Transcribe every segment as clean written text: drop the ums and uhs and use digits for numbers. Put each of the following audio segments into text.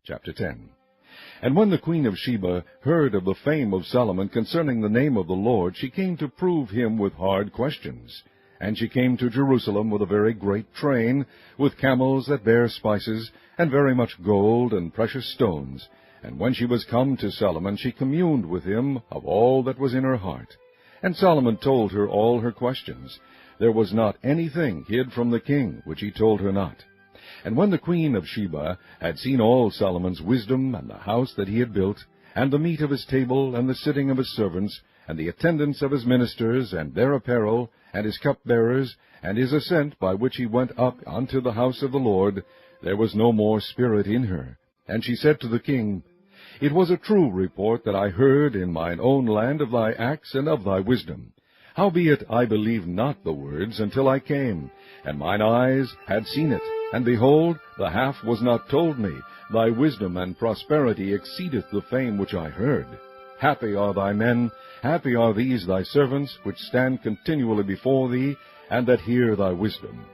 Chapter 10. And when the queen of Sheba heard of the fame of Solomon concerning the name of the Lord, she came to prove him with hard questions. And she came to Jerusalem with a very great train, with camels that bear spices, and very much gold and precious stones. And when she was come to Solomon, she communed with him of all that was in her heart. And Solomon told her all her questions. There was not anything hid from the king which he told her not. And when the queen of Sheba had seen all Solomon's wisdom, and the house that he had built, and the meat of his table, and the sitting of his servants, and the attendance of his ministers, and their apparel, and his cupbearers, and his ascent by which he went up unto the house of the Lord, there was no more spirit in her. And she said to the king, It was a true report that I heard in mine own land of thy acts and of thy wisdom. Howbeit I believed not the words until I came, and mine eyes had seen it. And behold, the half was not told me. Thy wisdom and prosperity exceedeth the fame which I heard. Happy are thy men, happy are these thy servants, which stand continually before thee, and that hear thy wisdom.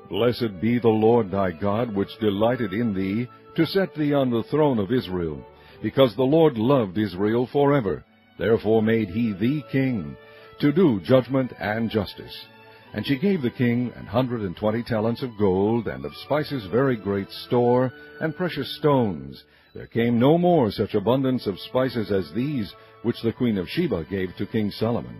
Blessed be the Lord thy God, which delighted in thee, to set thee on the throne of Israel. Because the Lord loved Israel forever, therefore made he thee king, to do judgment and justice. And she gave the king 120 talents of gold, and of spices very great store, and precious stones. There came no more such abundance of spices as these, which the queen of Sheba gave to King Solomon.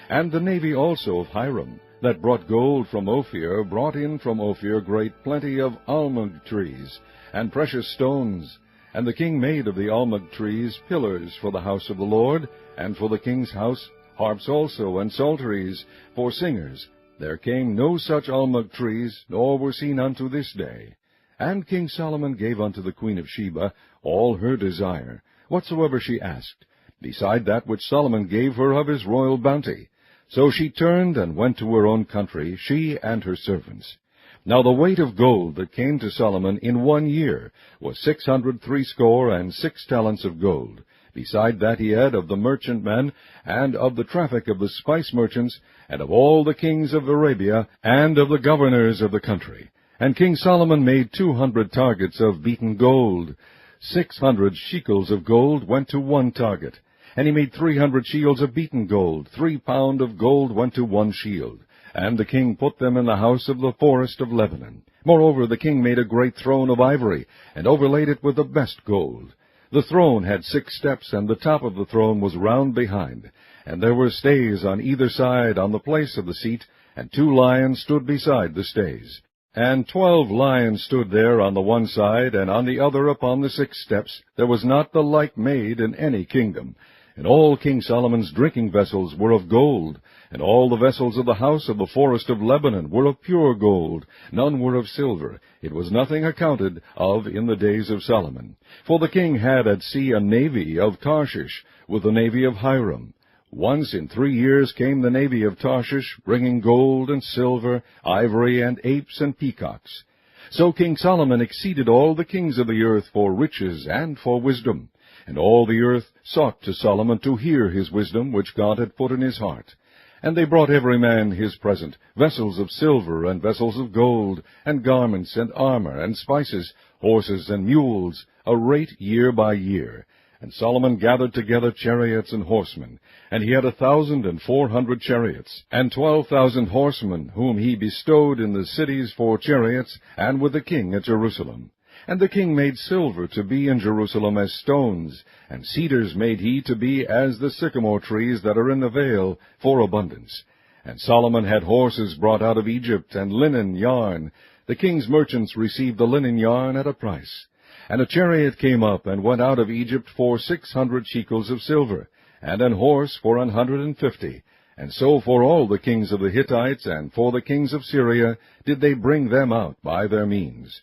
And the navy also of Hiram, that brought gold from Ophir, brought in from Ophir great plenty of almug trees, and precious stones. And the king made of the almug trees pillars for the house of the Lord, and for the king's house harps also, and psalteries for singers. There came no such almug trees, nor were seen unto this day. And King Solomon gave unto the queen of Sheba all her desire, whatsoever she asked, beside that which Solomon gave her of his royal bounty. So she turned and went to her own country, she and her servants. Now the weight of gold that came to Solomon in 1 year was 660 talents of gold. Beside that he had of the merchantmen, and of the traffic of the spice merchants, and of all the kings of Arabia, and of the governors of the country. And King Solomon made 200 targets of beaten gold. 600 shekels of gold went to 1 target. And he made 300 shields of beaten gold. 3 pound of gold went to 1 shield. And the king put them in the house of the forest of Lebanon. Moreover, the king made a great throne of ivory, and overlaid it with the best gold. The throne had 6 steps, and the top of the throne was round behind. And there were stays on either side on the place of the seat, and 2 lions stood beside the stays. And 12 lions stood there on the one side, and on the other upon the 6 steps. There was not the like made in any kingdom. And all King Solomon's drinking vessels were of gold, and all the vessels of the house of the forest of Lebanon were of pure gold. None were of silver. It was nothing accounted of in the days of Solomon. For the king had at sea a navy of Tarshish, with the navy of Hiram. Once in 3 years came the navy of Tarshish, bringing gold and silver, ivory, and apes and peacocks. So King Solomon exceeded all the kings of the earth for riches and for wisdom. And all the earth sought to Solomon to hear his wisdom, which God had put in his heart. And they brought every man his present, vessels of silver, and vessels of gold, and garments, and armor, and spices, horses, and mules, a rate year by year. And Solomon gathered together chariots and horsemen, and he had 1,400 chariots, and 12,000 horsemen, whom he bestowed in the cities for chariots, and with the king at Jerusalem. And the king made silver to be in Jerusalem as stones, and cedars made he to be as the sycamore trees that are in the vale, for abundance. And Solomon had horses brought out of Egypt, and linen yarn. The king's merchants received the linen yarn at a price. And a chariot came up, and went out of Egypt for 600 shekels of silver, and an horse for 150. And so for all the kings of the Hittites, and for the kings of Syria, did they bring them out by their means.